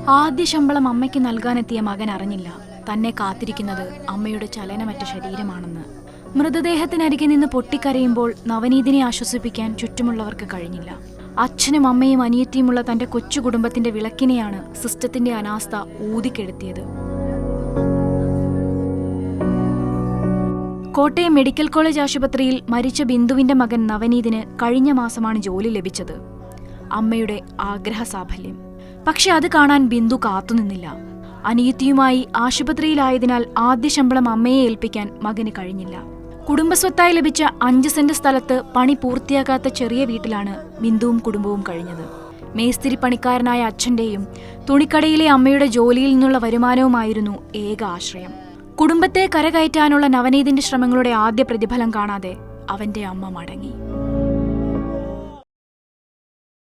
ആദ്യ ശമ്പളം അമ്മയ്ക്ക് നൽകാനെത്തിയ മകൻ അറിഞ്ഞില്ല തന്നെ കാത്തിരിക്കുന്നത് അമ്മയുടെ ചലനമറ്റ ശരീരമാണെന്ന്. മൃതദേഹത്തിനരികെ നിന്ന് പൊട്ടിക്കരയുമ്പോൾ നവനീതിനെ ആശ്വസിപ്പിക്കാൻ ചുറ്റുമുള്ളവർക്ക് കഴിഞ്ഞില്ല. അച്ഛനും അമ്മയും അനിയത്തിയുമുള്ള തന്റെ കൊച്ചു കുടുംബത്തിന്റെ വിളക്കിനെയാണ് സിസ്റ്റത്തിന്റെ അനാസ്ഥ ഊതിക്കെടുത്തിയത്. കോട്ടയം മെഡിക്കൽ കോളേജ് ആശുപത്രിയിൽ മരിച്ച ബിന്ദുവിന്റെ മകൻ നവനീതിന് കഴിഞ്ഞ മാസമാണ് ജോലി ലഭിച്ചത്. അമ്മയുടെ ആഗ്രഹസാഫല്യം. പക്ഷെ അത് കാണാൻ ബിന്ദു കാത്തുനിന്നില്ല. അനിയത്തിയുമായി ആശുപത്രിയിലായതിനാൽ ആദ്യ ശമ്പളം അമ്മയെ ഏൽപ്പിക്കാൻ മകന് കഴിഞ്ഞില്ല. കുടുംബസ്വത്തായി ലഭിച്ച 5 സെന്റ് സ്ഥലത്ത് പണി പൂർത്തിയാക്കാത്ത ചെറിയ വീട്ടിലാണ് ബിന്ദുവും കുടുംബവും കഴിഞ്ഞത്. മേസ്തിരി പണിക്കാരനായ അച്ഛന്റെയും തുണിക്കടയിലെ അമ്മയുടെ ജോലിയിൽ നിന്നുള്ള വരുമാനവുമായിരുന്നു ഏക ആശ്രയം. കുടുംബത്തെ കരകയറ്റാനുള്ള നവനീതിന്റെ ശ്രമങ്ങളുടെ ആദ്യ പ്രതിഫലം കാണാതെ അവന്റെ അമ്മ മടങ്ങി.